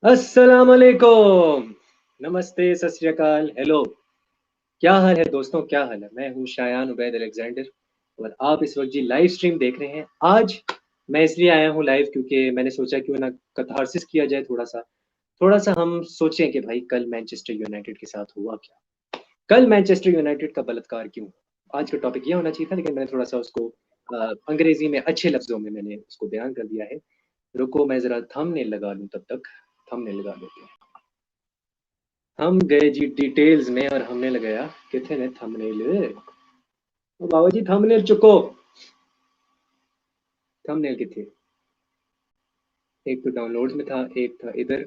अस्सलाम वालेकुम। नमस्ते, सत श्री अकाल, हेलो। क्या हाल है दोस्तों, क्या हाल है? मैं हूँ शायान उबैद अलेक्जेंडर और आप इस वक्त जी लाइव स्ट्रीम देख रहे हैं। आज मैं इसलिए आया हूँ लाइव क्योंकि मैंने सोचा क्यों ना कथारसिस किया जाए थोड़ा सा हम सोचें कि भाई कल मैनचेस्टर यूनाइटेड के साथ हुआ क्या। कल मैनचेस्टर यूनाइटेड का बलात्कार क्यों। आज का टॉपिक ये होना चाहिए था, लेकिन मैंने थोड़ा सा उसको अंग्रेजी में अच्छे लफ्जों में मैंने उसको बयान कर दिया है। रुको मैं जरा थंबनेल लगा लूँ, तब तक थंबनेल लगा लेते हैं। हम गए जी डिटेल्स में और हमने लगाया कितने ने थंबनेल। ओ बाबा जी थंबनेल चुको। थंबनेल कितने, एक तो डाउनलोड्स में था, एक था इधर।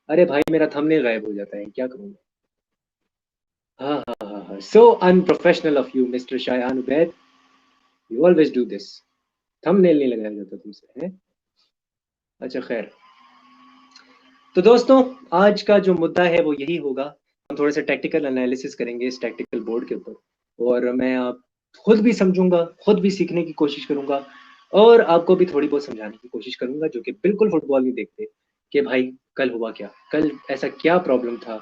अरे भाई मेरा थंबनेल गायब हो जाता है, क्या करूँ मैं? हाँ हाँ हाँ हाँ, so unprofessional of you mister Shayan Ubaid. You always do this. Thumbnail नहीं लगाया जाता तुमसे है। अच्छा खैर। तो दोस्तों, आज का जो मुद्दा है वो यही होगा। हम थोड़ा सा टेक्निकल एनालिसिस करेंगे इस टेक्निकल बोर्ड के ऊपर, और मैं आप खुद भी समझूंगा, खुद भी सीखने की कोशिश करूंगा, और आपको भी थोड़ी बहुत समझाने की कोशिश करूंगा जो कि बिल्कुल फुटबॉल नहीं देखते, कि भाई कल हुआ क्या, कल ऐसा क्या प्रॉब्लम था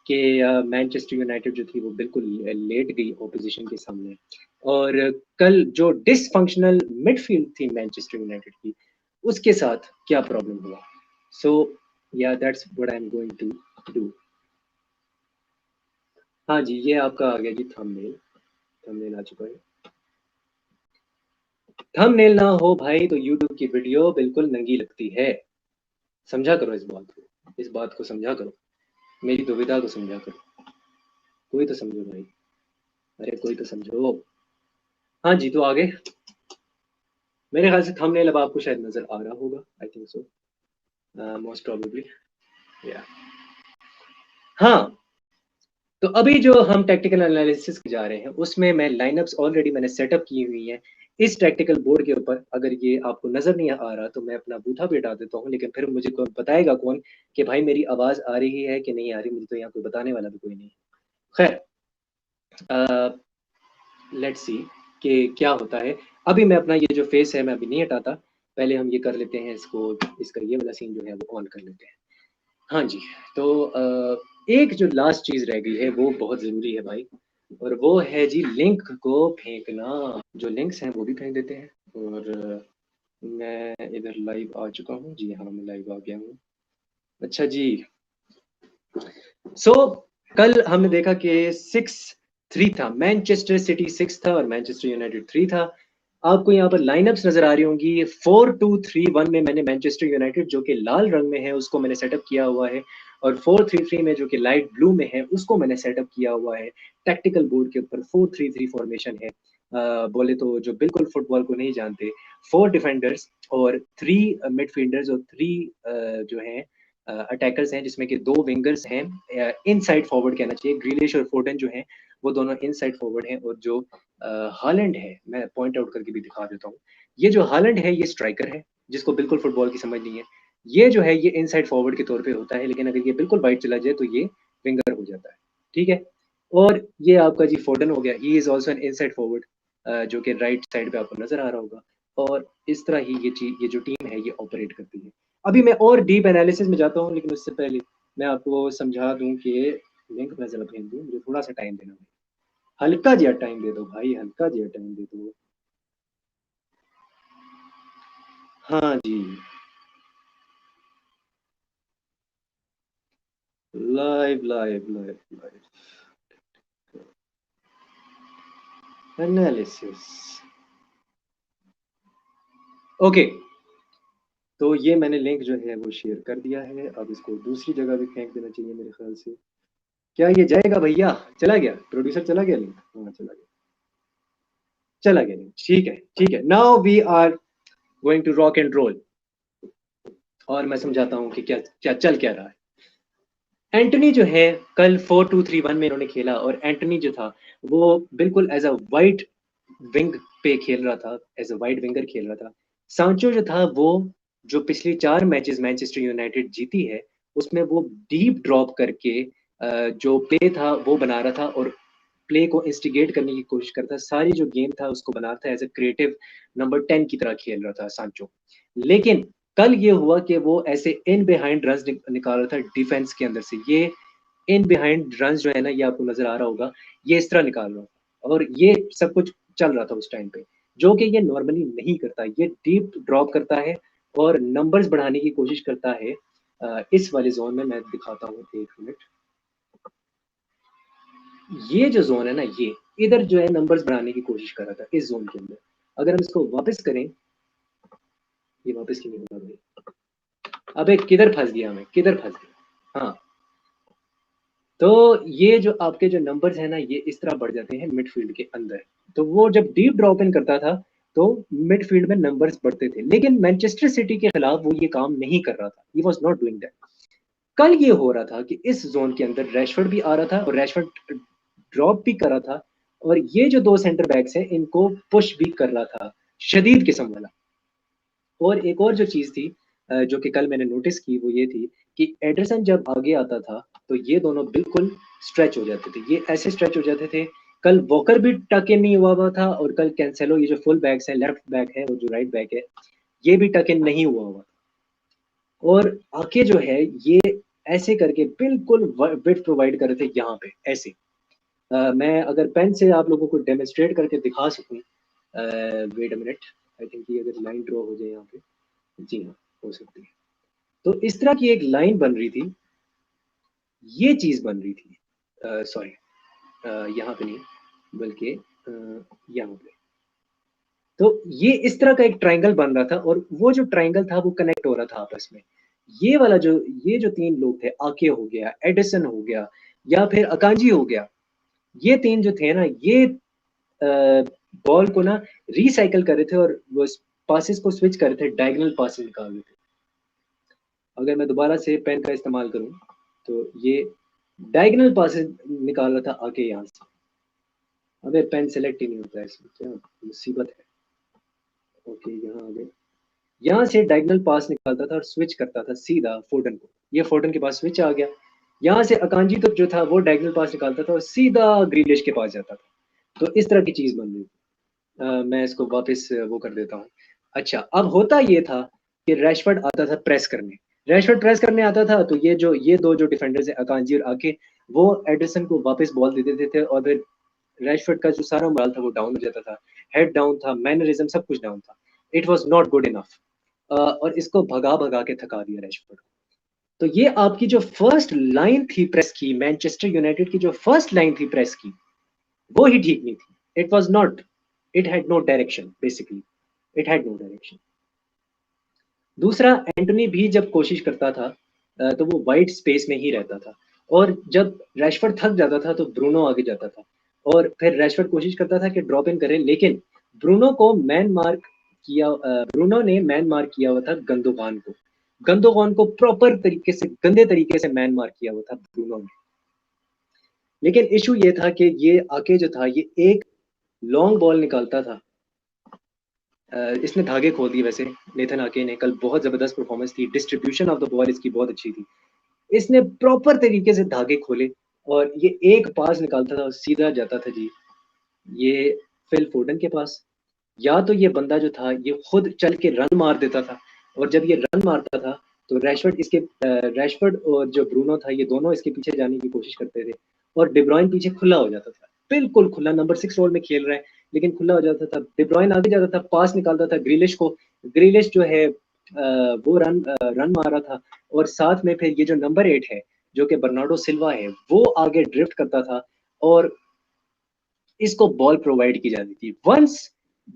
कि मैनचेस्टर यूनाइटेड जो थी वो बिल्कुल लेट गई ओपोजिशन के सामने। और कल जो डिसफंक्शनल मिडफील्ड थी मैनचेस्टर यूनाइटेड की, उसके साथ क्या प्रॉब्लम हुआ। So yeah that's what I am going to do. हाँ जी, ये आपका आ गया जी थंबनेल। थंबनेल आ चुका है। थंबनेल ना हो भाई तो यूट्यूब की वीडियो बिल्कुल नंगी लगती है। समझा करो इस बात को, इस बात को समझा करो। मेरी दुविधा को समझा करो। कोई तो समझो भाई। अरे कोई तो समझो। हाँ जी, तो आगे। मेरे ख्याल से थंबनेल अब आपको शायद नजर आ रहा होगा, I think so, most probably. या हाँ, तो अभी जो हम टेक्निकल एनालिसिस के जा रहे हैं उसमें मैं लाइनअप्स ऑलरेडी मैंने सेटअप की हुई हैं इस टेक्निकल बोर्ड के ऊपर। अगर ये आपको नजर नहीं आ रहा तो मैं अपना बूथा भी हटा देता हूँ, लेकिन फिर मुझे कौन बताएगा कौन कि भाई मेरी आवाज आ रही है कि नहीं आ रही। मुझे तो यहाँ कोई बताने वाला भी कोई नहीं है। खैर, लेट्स सी कि क्या होता है। अभी मैं अपना ये जो फेस है मैं अभी नहीं हटाता। पहले हम ये कर लेते हैं इसको, इसका ये वाला सीन जो है वो ऑन कर लेते हैं। हाँ जी। तो एक जो लास्ट चीज रह गई है वो बहुत जरूरी है भाई, और वो है जी लिंक को फेंकना। जो लिंक्स हैं वो भी फेंक देते हैं। और मैं इधर लाइव आ चुका हूँ जी, हाँ मैं लाइव आ गया हूँ। अच्छा जी। सो कल हमने देखा कि 6-3 था, मैनचेस्टर सिटी 6 था और मैनचेस्टर यूनाइटेड 3 था। आपको यहाँ पर लाइनअप्स नजर आ रही होंगी। 4-2-3-1 में मैंने मैनचेस्टर यूनाइटेड जो कि लाल रंग में है उसको मैंने सेटअप किया हुआ है, और 4-3-3 में जो कि लाइट ब्लू में है उसको मैंने सेटअप किया हुआ है। टैक्टिकल बोर्ड के ऊपर 4-3-3 फॉर्मेशन है। बोले तो जो बिल्कुल फुटबॉल को नहीं जानते, 4 डिफेंडर्स और 3 मिडफील्डर्स और 3 जो हैं अटैकर्स हैं, जिसमें कि 2 विंगर्स हैं। इनसाइड फॉरवर्ड कहना चाहिए, ग्रीलिश और फोर्डन जो हैं वो दोनों इनसाइड फॉरवर्ड हैं। और जो हालैंड है, मैं पॉइंट आउट करके भी दिखा देता हूँ, ये जो हालैंड है ये स्ट्राइकर है जिसको बिल्कुल फुटबॉल की समझ नहीं है। ये जो है ये इनसाइड फॉरवर्ड के तौर पे होता है, लेकिन अगर ये बिल्कुल वाइट चला जाए तो ये विंगर हो जाता है। ठीक है। और ये आपका जी फोर्डन हो गया, he is also an inside forward, जो कि राइट साइड पे आपको नजर आ रहा होगा। और इस तरह ही ये चीज, ये जो टीम है ये ऑपरेट करती है। अभी मैं और डीप एनालिसिस में जाता हूँ, लेकिन उससे पहले मैं आपको समझा दूं कि लिंक मैं जरा भेज दूं, मुझे थोड़ा सा टाइम देना भाई। हल्का जिया टाइम दे दो भाई, हल्का जिया टाइम दे दो। हाँ जी। Live live live live analysis. Okay. तो ये मैंने लिंक जो है वो शेयर कर दिया है, अब इसको दूसरी जगह भी फेंक देना चाहिए मेरे ख्याल से। क्या ये जाएगा भैया? चला गया प्रोड्यूसर, चला गया लिंक? हाँ चला गया, चला गया लिंक। ठीक है ठीक है, now we are going to rock and roll. और मैं समझाता हूँ कि क्या क्या चल क्या रहा है। एंटनी जो है कल 4-2-3-1 में इन्होंने खेला, और एंटनी जो था वो बिल्कुल एज अ वाइट विंग पे खेल रहा था, एज अ वाइट विंगर खेल रहा था। सांचो जो था वो, जो पिछली 4 मैचेस मैनचेस्टर यूनाइटेड जीती है उसमें वो डीप ड्रॉप करके जो प्ले था वो बना रहा था, और प्ले को इंस्टिगेट करने की कोशिश करता था। सारी जो गेम था उसको बना रहा था, एज अ क्रिएटिव नंबर 10 की तरह खेल रहा था सांचो। लेकिन कल ये हुआ कि वो ऐसे इन बिहाइंड रन्स निकाल रहा था डिफेंस के अंदर से। ये इन बिहाइंड रन्स जो है ना, ये आपको नजर आ रहा होगा, ये इस तरह निकाल रहा था और ये सब कुछ चल रहा था उस टाइम पे, जो कि ये नॉर्मली नहीं करता। ये डीप ड्रॉप करता है और नंबर्स बढ़ाने की कोशिश करता है। इस वाले जोन में मैं दिखाता हूँ, एक मिनट। ये जो जोन है ना, ये इधर जो है नंबर्स बढ़ाने की कोशिश कर रहा था इस जोन के अंदर। अगर हम इसको वापस करें, ये वापस क्यों नहीं होगा भाई? अबे किधर फंस गया मैं, किधर फंस गया? हाँ, तो ये जो आपके जो नंबर्स है ना, ये इस तरह बढ़ जाते हैं मिडफील्ड के अंदर। तो वो जब डीप ड्रॉप इन करता था तो मिडफील्ड में नंबर्स बढ़ते थे, लेकिन मैनचेस्टर सिटी के खिलाफ वो ये काम नहीं कर रहा था। He was not doing that. कल ये हो रहा था कि इस जोन के अंदर रैशफोर्ड भी आ रहा था और रैशफोर्ड ड्रॉप भी कर रहा था, और ये जो दो सेंटर बैक्स हैं इनको पुश भी कर रहा था, शदीद किस्म वाला। और एक और जो चीज थी जो कि कल मैंने नोटिस की, वो ये थी कि एडरसन जब आगे आता था तो ये दोनों बिल्कुल स्ट्रेच हो जाते थे, ये ऐसे स्ट्रेच हो जाते थे। कल वॉकर भी टक इन नहीं हुआ था, और कल कैंसेलो, ये जो फुल बैक्स है, लेफ्ट बैक है और जो राइट बैक है, ये भी टक इन नहीं हुआ। और आके जो है ये ऐसे करके बिल्कुल विड्थ प्रोवाइड कर रहे थे यहाँ पे ऐसे। मैं अगर पेन से आप लोगों को डेमोन्स्ट्रेट करके दिखा सकूं, wait a minute, I think ये अगर लाइन ड्रॉ हो जाए यहाँ पे, जी हाँ, हो सकती है। तो इस तरह की एक लाइन बन रही थी, ये चीज बन रही थी, सॉरी, यहाँ पे नहीं, बल्कि यहाँ पे। तो ये इस तरह का एक ट्रायंगल बन रहा था, और वो जो ट्रायंगल था वो कनेक्ट हो रहा था आपस में। ये वाला जो, ये जो तीन लोग थे, आके हो गया, एडिसन हो गया, या फिर अकांजी हो गया, ये तीन जो थे ना, ये बॉल को ना रिसाइकल कर रहे थे और वो पासिस को स्विच कर रहे थे, डायगोनल पासिस निकाल रहे थे। अगर मैं दोबारा से पेन का इस्तेमाल करूं तो ये डायगोनल पासिस निकाल रहा था आके यहाँ से। अबे पेन सेलेक्ट ही नहीं होता है इसमें, क्या मुसीबत है। ओके, यहाँ आ गए। यहाँ से डायगोनल पास निकालता था और स्विच करता था सीधा फोर्डन को, ये फोर्डन के पास स्विच आ गया। यहाँ से अकांजी तो जो था वो डायगोनल पास निकालता था और सीधा ग्रीलिश के पास जाता था। तो इस तरह की चीज बन रही थी। मैं इसको वापस वो कर देता हूँ। अच्छा, अब होता ये था कि रैशफोर्ड आता था प्रेस करने, रैशफोर्ड प्रेस करने आता था, तो ये दो जो डिफेंडर्स है, अकांजी और आके, वो एडरसन को वापस बॉल दे देते थे, और फिर रैशफोर्ड का जो सारा मोरल था वो डाउन हो जाता था, हेड डाउन था, मैनरिज्म सब कुछ डाउन था। It was not good enough. और इसको भगा भगा के थका दिया रैशफोर्ड। तो ये आपकी जो फर्स्ट लाइन थी प्रेस की, मैनचेस्टर यूनाइटेड की जो फर्स्ट लाइन थी प्रेस की, वो ही ठीक नहीं थी। It was not, it had no direction, basically it had no direction. दूसरा, एंटोनी भी जब कोशिश करता था तो वो वाइट स्पेस में ही रहता था, और जब रैशफोर्ड थक जाता था तो ब्रूनो आगे जाता था, और फिर रैशफोर्ड कोशिश करता था कि ड्रॉप इन करे, लेकिन ब्रूनो को मैन मार्क किया, ब्रूनो ने मैन मार्क किया हुआ था गंदोगान को, गंदोगान को प्रॉपर तरीके से, गंदे तरीके से मैन मार्क किया हुआ था ब्रूनो ने। लेकिन इशू ये था कि ये आके जो था, ये एक लॉन्ग बॉल निकालता था। इसने धागे खोल दिए वैसे, नेथन आके ने कल बहुत जबरदस्त परफॉर्मेंस थी, डिस्ट्रीब्यूशन ऑफ द बॉल इसकी बहुत अच्छी थी। इसने प्रॉपर तरीके से धागे खोले और ये एक पास निकालता था और सीधा जाता था जी, ये फिल फोर्डन के पास। या तो ये बंदा जो था ये खुद चल के रन मार देता था, और जब ये रन मारता था तो रैशफोर्ड और जो ब्रूनो था, ये दोनों इसके पीछे जाने की कोशिश करते थे, और डिब्रॉइन पीछे खुला हो जाता था, बिल्कुल खुला, नंबर 6 रोल में खेल रहा है लेकिन खुला हो जाता था। डिब्रॉइन आगे जाता था, पास निकालता था ग्रिलिश को, ग्रिलिश जो है वो रन मार रहा था, और साथ में फिर ये जो नंबर 8 है, जो कि बर्नार्डो सिल्वा है, वो आगे ड्रिफ्ट करता था, और इसको बॉल प्रोवाइड की जाती थी। वंस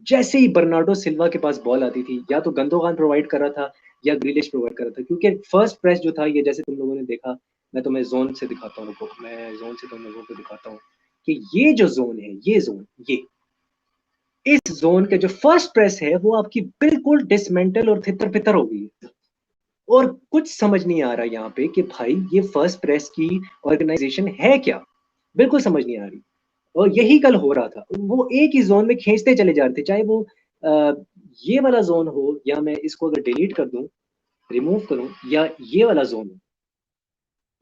जैसे ही बर्नार्डो सिल्वा के पास बॉल आती थी, या तो गंदोगान प्रोवाइड कर रहा था या ग्रिलिश प्रोवाइड कर रहा था, क्योंकि फर्स्ट प्रेस जो था, ये जैसे तुम लोगों ने देखा, मैं तुम्हें जोन से दिखाता हूँ, रुको, मैं जोन से तुम लोगों को दिखाता हूँ कि ये जो जोन है, ये जोन, ये इस जोन के जो फर्स्ट प्रेस है वो आपकी बिल्कुल डिसमेंटल और थितर पितर हो गई है। और कुछ समझ नहीं आ रहा यहाँ पे कि भाई ये फर्स्ट प्रेस की ऑर्गेनाइजेशन है क्या, बिल्कुल समझ नहीं आ रही। और यही कल हो रहा था, वो एक ही जोन में खींचते चले जा रहे थे, चाहे वो ये वाला जोन हो, या मैं इसको अगर डिलीट कर दूं, रिमूव करूं, या ये वाला जोन हो,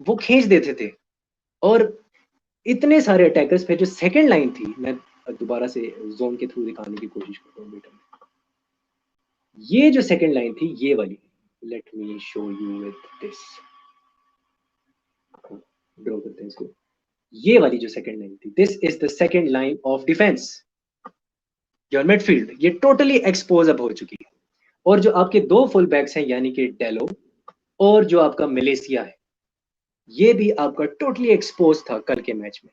वो खींच देते थे। और इतने सारे अटैकर्स थे। जो सेकंड लाइन थी, मैं दोबारा से जोन के थ्रू दिखाने की कोशिश करता हूँ बेटा, ये जो सेकंड लाइन थी, ये वाली, let me show you with this, draw करते हैं इसको। ये वाली जो सेकंड लाइन थी, this is the second line of defence. Your midfield ये टोटली एक्सपोज अब हो चुकी है, और जो आपके दो फुल बैक्स हैं यानी कि डेलो और जो आपका मलेशिया है, ये भी आपका टोटली एक्सपोज था कल के मैच में।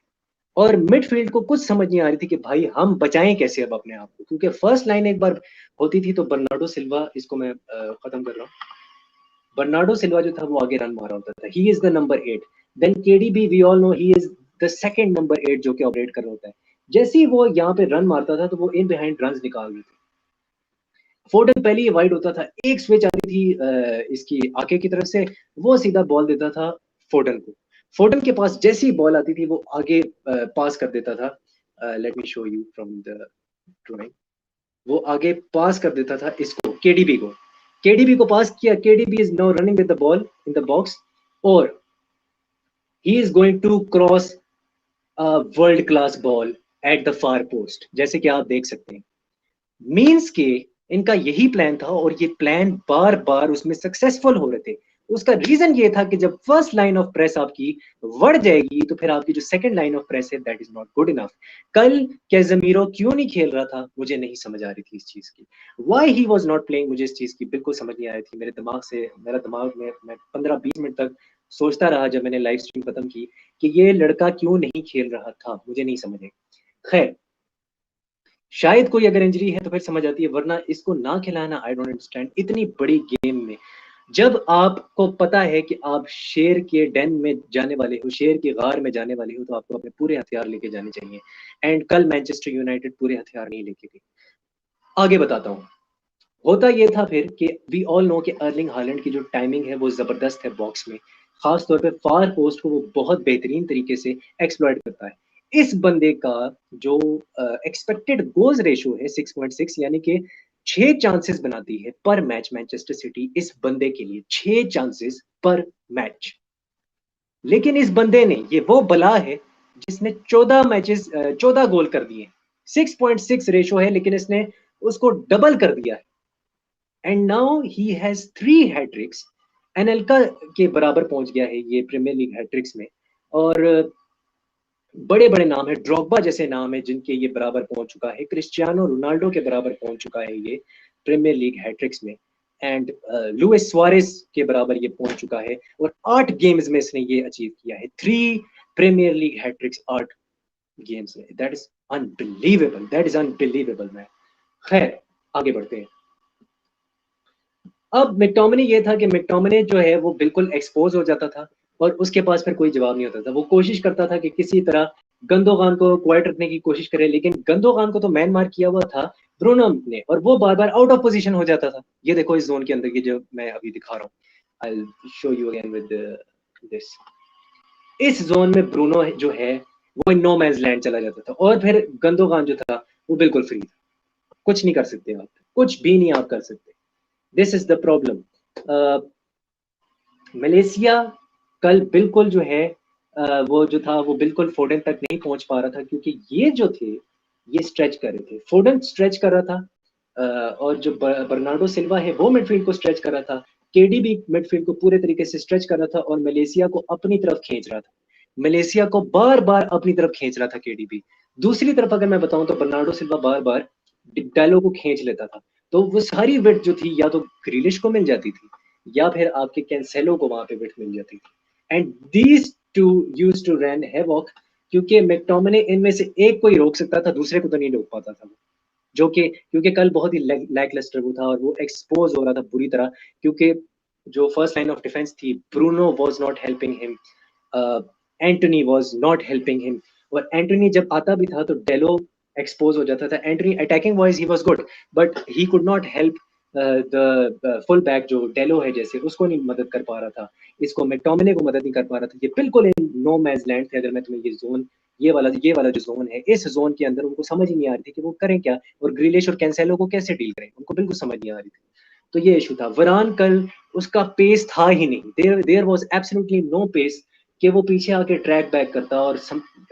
और मिडफील्ड को कुछ समझ नहीं आ रही थी कि भाई हम बचाएं कैसे अब अपने आप को, क्योंकि फर्स्ट लाइन एक बार होती थी तो बर्नार्डो सिल्वा, इसको मैं खत्म कर रहा हूँ, बर्नार्डो सिल्वा जो था वो आगे रन मारा होता था, he is the number 8। Then KDB we all know he is the second number 8 जो कि ऑपरेट कर रहा होता है। जैसे ही वो यहाँ पे रन मारता था तो वो इन बिहाइंड रन निकाल देते। फोर्डन पहले ही वाइड होता था, एक स्विच आती थी इसकी आगे की तरफ से, वो सीधा बॉल देता था फोर्डन को। फोर्डन के पास जैसी ही बॉल आती थी वो आगे पास कर देता था। Let me show you from the drawing. वो आगे पास कर देता था इसको, केडीबी को। केडीबी को पास किया, KDB is now running with the ball in the box, और he is going to cross world class ball at the far post, जैसे कि आप देख सकते हैं। मीन्स के इनका यही प्लान था, और ये प्लान बार बार उसमें सक्सेसफुल हो रहे थे। उसका रीजन ये था कि जब फर्स्ट लाइन ऑफ प्रेस आपकी बढ़ जाएगी तो फिर आपकी जो सेकंड लाइन ऑफ प्रेस है that is not good enough. कल कैज़मीरो क्यों नहीं खेल रहा था, मुझे नहीं समझ आ रही थी इस चीज की। Why he was not playing, मुझे इस चीज की बिल्कुल समझ नहीं आ रही थी। मेरा दिमाग में मैं 15-20 मिनट तक सोचता रहा जब मैंने लाइव स्ट्रीम खत्म की कि ये लड़का क्यों नहीं खेल रहा था, मुझे नहीं समझ आई। खैर, शायद कोई अगर इंजरी है तो फिर समझ आती है, वरना इसको ना खिलाना आई डोंट अंडरस्टैंड। इतनी बड़ी गेम में जब आपको पता है कि आप शेर के डेन में जाने वाले हो, शेर के गार में जाने वाले हो, तो आपको अपने पूरे हथियार लेके जाने चाहिए। एंड कल मैनचेस्टर यूनाइटेड पूरे हथियार नहीं लेके गई। आगे बताता हूँ। होता ये था फिर कि वी ऑल नो कि अर्लिंग हालैंड की जो टाइमिंग है वो जबरदस्त है बॉक्स में, खास तौर पे फार पोस्ट को वो बहुत बेहतरीन तरीके से एक्सप्लॉइट करता है। इस बंदे का जो एक्सपेक्टेड गोल्स रेशियो है 6.6, यानी कि 6 चांसेस बनाती है पर मैच मैनचेस्टर सिटी, इस बंदे के लिए 6 चांसेस पर मैच। लेकिन इस बंदे ने, ये वो बला है जिसने 14 गोल कर दिए। 6.6 रेशो है लेकिन इसने उसको डबल कर दिया है। And now he has 3 hat-tricks, Anelka के बराबर पहुंच गया है ये प्रीमियर लीग हैट्रिक्स में। और बड़े बड़े नाम है, ड्रॉगबा जैसे नाम है जिनके ये बराबर पहुंच चुका है, क्रिस्टियानो रोनाल्डो के बराबर पहुंच चुका है ये प्रीमियर लीग हैट्रिक्स में। एंड लुइस सुआरेज के बराबर ये पहुंच चुका है, और 8 गेम्स में इसने ये अचीव किया है, 3 प्रीमियर लीग हैट्रिक्स 8 गेम्स में। That is unbelievable, that is unbelievable man. खैर, आगे बढ़ते हैं। अब मैकटोमिनी ये था कि मैकटोमिनी जो है वो बिल्कुल एक्सपोज हो जाता था, और उसके पास फिर कोई जवाब नहीं होता था। वो कोशिश करता था कि किसी तरह गंदोगान को क्वाइट रखने की कोशिश करे, लेकिन गंदोगान को तो मैन मार्क किया हुआ था ब्रूनो ने, और वो बार बार आउट ऑफ पोजीशन हो जाता था। ये देखो इस जोन के अंदर की जो मैं अभी दिखा रहा हूँ, I show you again with this. इस जोन में ब्रूनो जो है वो नो मैंस लैंड चला जाता था, और फिर गंदोगान जो था वो बिल्कुल फ्री था। कुछ नहीं कर सकते आप, कुछ भी नहीं आप कर सकते। This is the problem. Malaysia कल बिल्कुल जो है वो जो था वो बिल्कुल फोर्डन तक नहीं पहुंच पा रहा था, क्योंकि ये जो थे ये स्ट्रेच कर रहे थे। फोर्डन स्ट्रेच कर रहा था, और जो बर्नार्डो सिल्वा है वो मिडफील्ड को स्ट्रेच कर रहा था। केडीबी मिडफील्ड को पूरे तरीके से स्ट्रेच कर रहा था, और मलेशिया को अपनी तरफ खींच रहा था। मलेशिया को बार बार अपनी तरफ खींच रहा था केडीबी। दूसरी तरफ अगर मैं बताऊं तो बर्नार्डो सिल्वा बार बार डायलो को खींच लेता था। तो वो सारी विड्थ जो थी या तो ग्रिलिश को मिल जाती थी, या फिर आपके कैंसेलो को वहां पे विड्थ मिल जाती थी। And these two used to run havoc, क्योंकि मैकटोमिनी इनमें से एक को ही रोक सकता था, दूसरे को तो नहीं रोक पाता था। जो कि क्योंकि कल बहुत ही लैकलस्टर वो था, और वो एक्सपोज हो रहा था बुरी तरह, क्योंकि जो फर्स्ट लाइन ऑफ डिफेंस थी, Bruno was not helping him, Antony was not helping him. और एंटनी जब आता भी था तो डेलो एक्सपोज हो जाता था। Antony attacking wise he was good, but he could not help the full back जो डेलो है जैसे, उसको नहीं मदद कर पा रहा था, इसको मैकटोमिनी को मदद नहीं कर पा रहा था। ये बिल्कुल इन नो मैंस लैंड थे। अगर मैं तुम्हें ये जोन, ये वाला जो जोन है, इस जोन के अंदर उनको समझ ही नहीं आ रही थी कि वो करें क्या, और ग्रिलिश और कैंसेलो को कैसे डील करें, उनको बिल्कुल समझ नहीं आ रही थी। तो ये इशू था। वरान कल उसका पेस था ही नहीं, there was absolutely no pace कि वो पीछे आके ट्रैक बैक करता, और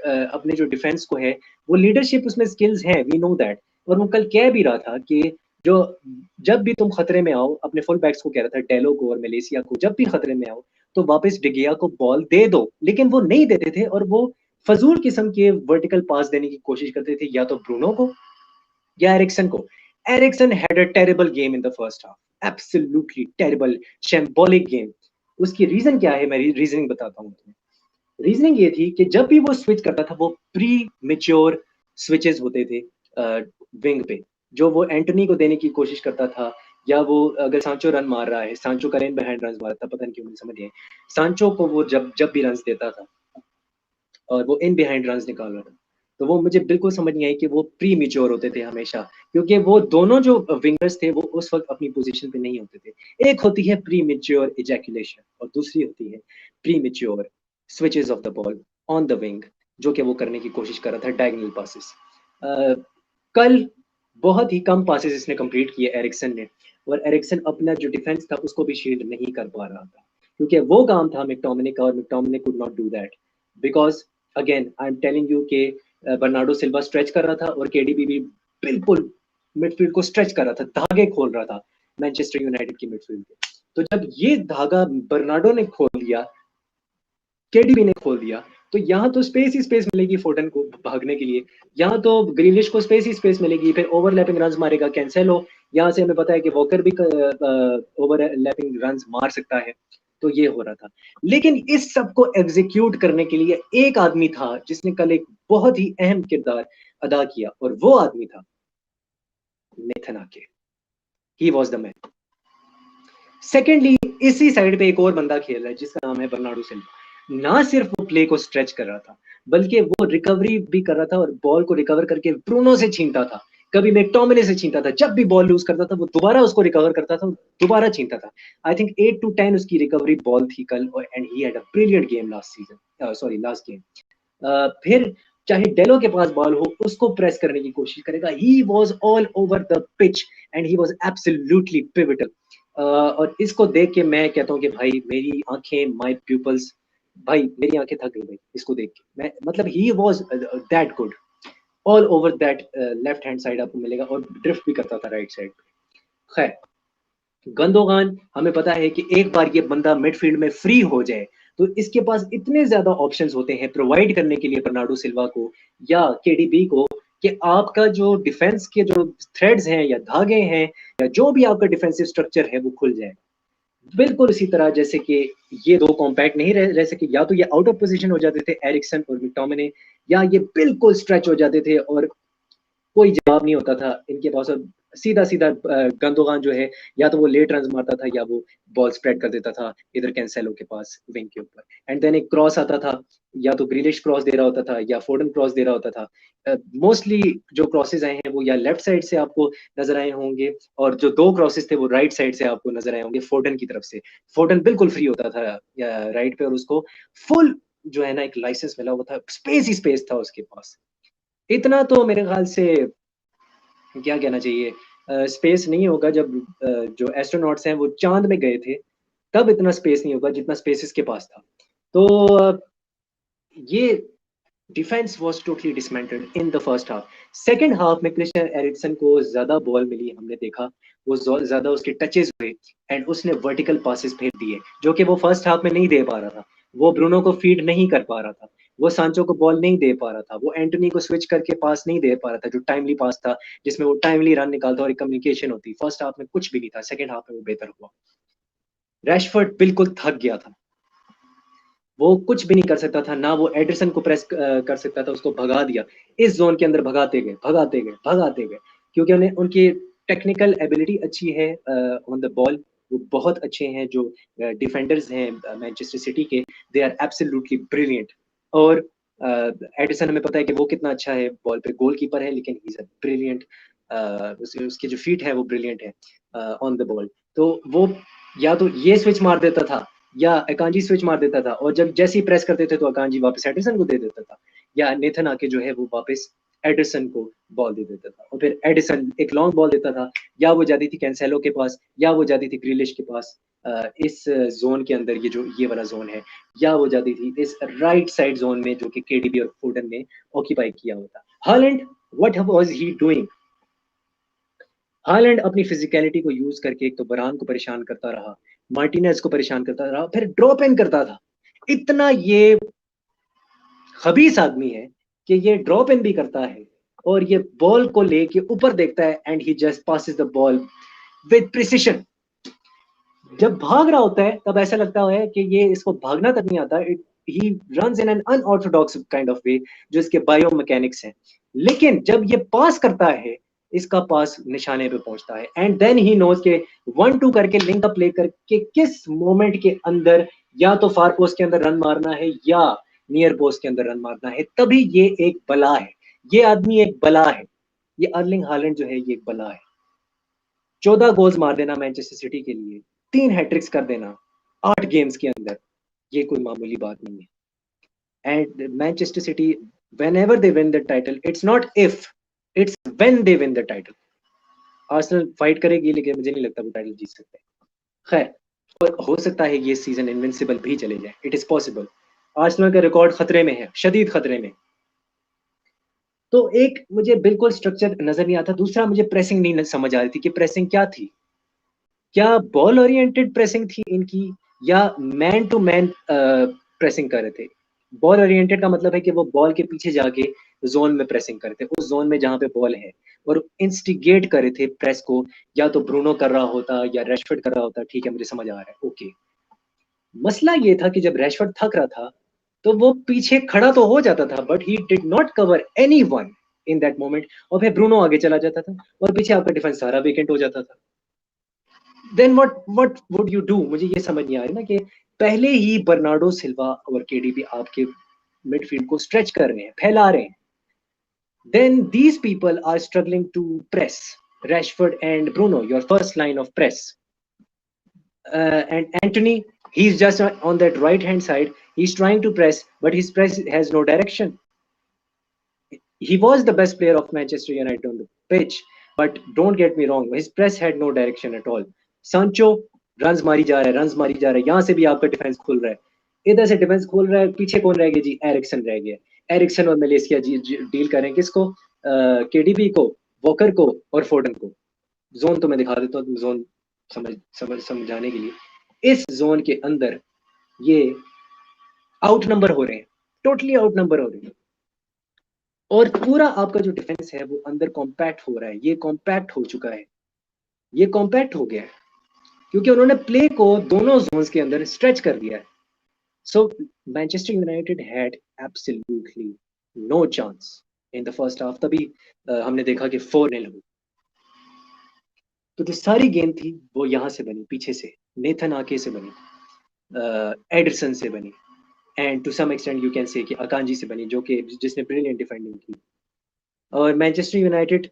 अपने जो डिफेंस को है, वो लीडरशिप उसमें स्किल्स हैं, वी नो दैट। और वो कल कह भी रहा था कि जो जब भी तुम खतरे में आओ, अपने फुल बैक्स को कह रहा था, डेलो को और मलेशिया को, जब भी खतरे में आओ तो वापस डिगिया को बॉल दे दो, लेकिन वो नहीं देते थे और वो फजूल किस्म के वर्टिकल पास देने की कोशिश करते थे, या तो ब्रूनो को या एरिक्सन को। Eriksen had a terrible game in the first half, absolutely terrible, shambolic game. उसकी रीजन क्या है, मैं रीजनिंग बताता हूँ तुम्हें। रीजनिंग ये थी कि जब भी वो स्विच करता था, वो प्री मेच्योर स्विचेस होते थे विंग पे, जो वो एंटोनी को देने की कोशिश करता था, या वो अगर सांचो रन मार रहा है, सांचो का इन बिहाइंड रन मारा था, पता नहीं क्यों, मुझे समझ नहीं आया। सांचो को वो जब जब भी रन देता था और वो इन बिहाइंड रन निकाल रहा था, तो वो मुझे बिल्कुल समझ नहीं आई कि वो प्री मेच्योर होते थे हमेशा, क्योंकि वो दोनों जो विंगर्स थे वो उस वक्त अपनी पोजीशन पे नहीं होते थे। एक होती है प्री मेच्योर इजैकुलेशन और दूसरी होती है pre mature switches of the ball on the wing, जो कि वो करने की कोशिश कर रहा था, डायगोनल पासेस। कल बहुत ही कम पासेस इसने कंप्लीट किए एरिक्सन ने, और एरिक्सन अपना जो डिफेंस था उसको भी शील्ड नहीं कर पा रहा था, क्योंकि वो काम था मैकटोमिने का, और McTominay could not do that because again I am telling you के बर्नार्डो सिल्वा स्ट्रेच कर रहा था और केडीबी भी बिल्कुल मिडफील्ड को स्ट्रेच कर रहा था, धागे खोल रहा था मैनचेस्टर यूनाइटेड की मिडफील्ड के। तो जब ये धागा बर्नार्डो ने खोल दिया, केडीबी ने खोल दिया, तो यहाँ तो स्पेस ही स्पेस मिलेगी फोर्डन को भागने के लिए, यहाँ तो ग्रीलिश को स्पेस ही स्पेस मिलेगी, फिर ओवरलैपिंग रन्स मारेगा कैंसेलो, यहाँ से हमें पता है कि वॉकर भी ओवरलैपिंग रन्स मार सकता है। तो ये हो रहा था, लेकिन इस सब को एग्जीक्यूट करने के लिए एक आदमी था जिसने कल एक बहुत ही अहम किरदार अदा किया, और वो आदमी था नेथन आके। He was the man. Secondly, इसी साइड पे एक और बंदा खेल रहा है जिसका नाम है बर्नार्डो सिल्वा। ना सिर्फ वो प्ले को स्ट्रेच कर रहा था, बल्कि वो रिकवरी भी कर रहा था और बॉल को रिकवर करके ब्रूनो से छीनता था, कभी मैकटोमिने से छीनता था, जब भी बॉल लूज करता था वो दोबारा उसको रिकवर करता था, दोबारा छीनता था। आई थिंक 8 to 10 उसकी रिकवरी बॉल थी कल, and he had a brilliant game last season, sorry last game. फिर चाहे डेलो के पास बॉल हो, उसको प्रेस करने की कोशिश करेगा। He was all over the pitch and he was absolutely pivotal. और इसको देख के मैं कहता हूँ कि भाई मेरी आंखें, माय प्यूपल्स, भाई मेरी आंखें थक गई भाई इसको देख के। मैं मतलब he was that good all over that left hand side आपको मिलेगा, और ड्रिफ्ट भी करता था राइट साइड पे। खैर, गंदोगान, हमें पता है कि एक बार ये बंदा मिडफील्ड में फ्री हो जाए तो इसके पास इतने ज्यादा ऑप्शंस होते हैं प्रोवाइड करने के लिए बर्नार्डो सिल्वा को या केडीबी को, कि आपका जो डिफेंस के जो थ्रेड्स हैं या धागे हैं या जो भी आपका डिफेंसिव स्ट्रक्चर है वो खुल जाए। बिल्कुल इसी तरह जैसे कि ये दो कॉम्पैक्ट नहीं रह सके, या तो ये आउट ऑफ पोजीशन हो जाते थे एरिक्सन और मिक्टोमिने, या ये बिल्कुल स्ट्रेच हो जाते थे और कोई जवाब नहीं होता था इनके पास, और सीधा सीधा गंदोगान जो है या तो वो लेट रन मारता था या वो बॉल स्प्रेड कर देता था इधर कैंसेलो के पास विंग के ऊपर, एंड देन एक क्रॉस आता था, या तो ग्रिलिश क्रॉस दे रहा होता था या फोर्डन क्रॉस दे रहा होता था। मोस्टली जो क्रॉसेज आए हैं वो या लेफ्ट साइड से आपको नजर आए होंगे, और जो दो क्रॉसेज थे वो राइट साइड से आपको नजर आए होंगे फोर्डन की तरफ से। फोर्डन बिल्कुल फ्री होता था राइट पे, और उसको फुल जो है ना एक लाइसेंस मिला हुआ था, स्पेस ही स्पेस था उसके पास। इतना तो मेरे ख्याल से क्या कहना चाहिए, स्पेस नहीं होगा। जब जो एस्ट्रोनॉट्स हैं वो चांद में गए थे, तब इतना स्पेस नहीं होगा जितना स्पेस इसके पास था। तो ये defence was totally dismantled in the first half. Second half में क्रिस्टियन एरिक्सन को ज्यादा बॉल मिली, हमने देखा वो ज्यादा उसके टचेस हुए, एंड उसने वर्टिकल पासेस भेज दिए जो कि वो फर्स्ट हाफ में नहीं दे पा रहा था। वो ब्रूनो को फीड नहीं कर पा रहा था, वो सांचो को बॉल नहीं दे पा रहा था, वो एंटोनी को स्विच करके पास नहीं दे पा रहा था, जो टाइमली पास था जिसमें वो टाइमली रन निकालता और कम्युनिकेशन होती। फर्स्ट हाफ में कुछ भी नहीं था, सेकंड हाफ में वो बेहतर हुआ। रैशफोर्ड बिल्कुल थक गया था, वो कुछ भी नहीं कर सकता था, ना वो एडरसन को प्रेस कर सकता था, उसको भगा दिया। इस जोन के अंदर भगाते गए भगाते गए भगाते गए, क्योंकि उन्हें उनकी टेक्निकल एबिलिटी अच्छी है ऑन द बॉल। वो बहुत अच्छे हैं जो डिफेंडर्स हैं मैनचेस्टर सिटी के, दे आर एब्सोल्युटली ब्रिलियंट। और एडरसन हमें पता है कि वो कितना अच्छा है बॉल पे, गोलकीपर है लेकिन ही इज अ ब्रिलियंट, उसके जो फीट है वो ब्रिलियंट है ऑन द बॉल। तो वो या तो ये स्विच मार देता था या अकांजी स्विच मार देता था, और जब जैसे ही प्रेस करते थे तो अकांजी वापस एडरसन को दे देता था, या नेथन आके जो है वो वापस एडरसन को बॉल दे देता था, और फिर एडरसन एक लॉन्ग बॉल देता था, या वो जाती थी कैंसेलो के पास, या वो जाती थी ग्रिलिश के पास इस जोन के अंदर, ये जो ये वाला जोन है, या वो जाती थी इस राइट साइड जोन में जो कि केडीबी और फोर्डन ने ऑक्यूपाई किया होता। Holland, what was he doing? Holland अपनी फिजिकलिटी को यूज करके एक तो बरान को परेशान करता रहा, मार्टिनेज को परेशान करता रहा, फिर ड्रॉप इन करता था। इतना ये खबीस आदमी है कि ये ड्रॉप इन भी करता है और ये बॉल को लेके ऊपर देखता है and he just passes the ball with precision. जब भाग रहा होता है तब ऐसा लगता है कि ये इसको भागना तक नहीं आता। He runs in an unorthodox kind of वे, जो इसके बायो मैकेनिक्स हैं। लेकिन जब ये पास करता है, इसका पास निशाने पे पहुंचता है एंड देन ही नोज के 1-2 करके लिंक अप प्ले करके किस मोमेंट के अंदर या तो फार पोस्ट के अंदर रन मारना है या नियर पोस्ट के अंदर रन मारना है। तभी ये एक बला है, ये आदमी एक बला है। ये अर्लिंग हालैंड जो है ये एक बला है। 14 गोल्स मार देना मैनचेस्टर सिटी के लिए, 3 हैट्रिक्स कर देना 8 गेम्स के अंदर, ये कोई मामूली बात नहीं है। And Manchester city whenever they win the title, it's not if, it's when they win the title. Arsenal fight करेगी लेकिन मुझे नहीं लगता वो टाइटल जीत सकते। खैर, और हो सकता है ये सीजन इनविंसिबल भी चले जाए, इट इज पॉसिबल। आर्सेनल का रिकॉर्ड खतरे में है, शदीद खतरे में। तो एक मुझे बिल्कुल स्ट्रक्चर नजर नहीं आता, दूसरा मुझे प्रेसिंग नहीं समझ आ रही थी कि प्रेसिंग क्या थी। क्या बॉल ओरिएंटेड प्रेसिंग थी इनकी या मैन टू मैन प्रेसिंग कर रहे थे। बॉल ओरिएंटेड का मतलब है कि वो बॉल के पीछे जाके जोन में प्रेसिंग कर रहे थे, उस जोन में जहां पे बॉल है, और इंस्टिगेट कर रहे थे प्रेस को। या तो ब्रूनो कर रहा होता या रैशफोर्ड कर रहा होता, ठीक है मुझे समझ आ रहा है, ओके। मसला ये था कि जब रैशफोर्ड थक रहा था तो वो पीछे खड़ा तो हो जाता था, but he did not cover anyone in that moment, और फिर ब्रूनो आगे चला जाता था और पीछे आपका डिफेंस सारा वेकेंट हो जाता था। Then what would you do, मुझे ये समझ नहीं आ रही ना कि पहले ही बर्नार्डो सिल्वा और केडीबी आपके मिडफील्ड को स्ट्रेच कर रहे हैं, फैला रहे हैं। Then these people are struggling to press Rashford and Bruno, your first line of press. And Anthony, he's just on that right hand side. He's trying to press, but his press has no direction. He was the best player of Manchester United on the pitch, but don't get me wrong, his press had no direction at all. Sancho runs मारी जा रहा है, runs मारी जा रहा है, यहाँ से भी आपका डिफेंस खुल रहा है, इधर से डिफेंस खुल रहा है, पीछे कौन रह गया जी, एरिक्सन रह गया। एरिक्सन और मलेशिया जी डील करें किसको, केडीबी को, वॉकर को और फोर्डन को। जोन तो मैं दिखा देता हूँ जोन समझाने के लिए। इस जोन के अंदर ये आउट नंबर हो रहे हैं, टोटली आउट नंबर हो रहे हैं, और पूरा आपका जो डिफेंस है वो अंदर कॉम्पैक्ट हो रहा है। ये कॉम्पैक्ट हो चुका है, ये कॉम्पैक्ट हो गया है क्योंकि उन्होंने प्ले को दोनों जोन्स के अंदर स्ट्रेच कर दिया है। So Manchester United had absolutely no chance in the first half. तभी हमने देखा कि 4-0 हुई। तो जो सारी गेम थी वो यहाँ से बनी, पीछे से नेथन आके से बनी, एडरसन से बनी, and to some extent you can say कि अकांजी से बनी, जो कि जिसने ब्रिलियंट डिफेंडिंग की। और मैनचेस्टर यूनाइटेड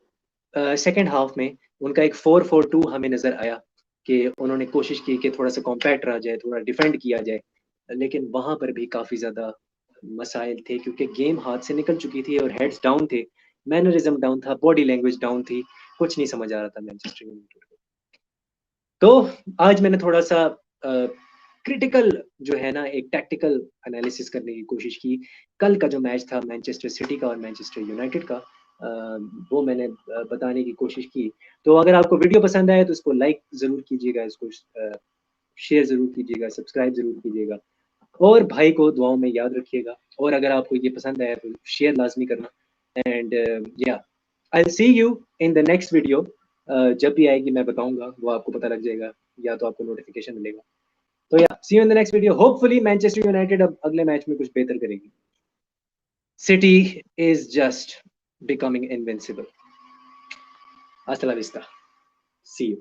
सेकेंड हाफ में उनका एक 4-4-2 हमें नजर आया कि उन्होंने कोशिश की कि थोड़ा सा कॉम्पैक्ट रहा जाए, थोड़ा डिफेंड किया जाए, लेकिन वहां पर भी काफी ज्यादा मसाइल थे क्योंकि गेम हाथ से निकल चुकी थी और हेड्स डाउन थे, मैनरिज्म डाउन था, बॉडी लैंग्वेज डाउन थी, कुछ नहीं समझ आ रहा था मैनचेस्टर यूनाइटेड को। तो आज मैंने थोड़ा सा क्रिटिकल जो है ना एक टैक्टिकल एनालिसिस करने की कोशिश की। कल का जो मैच था मैनचेस्टर सिटी का और मैनचेस्टर यूनाइटेड का, वो मैंने बताने की कोशिश की। तो अगर आपको वीडियो पसंद आए तो इसको लाइक जरूर कीजिएगा, इसको शेयर जरूर कीजिएगा, सब्सक्राइब जरूर कीजिएगा, और भाई को दुआओं में याद रखिएगा। और अगर आपको ये पसंद आया तो शेयर लाजमी करना। एंड या I will see you in the next video. जब भी आएगी मैं बताऊंगा, वो आपको पता लग जाएगा या तो आपको नोटिफिकेशन मिलेगा। तो yeah see you in the next video. Hopefully Manchester United अब अगले मैच में कुछ बेहतर करेगी। City is just becoming invincible. हasta la vista, सी यू।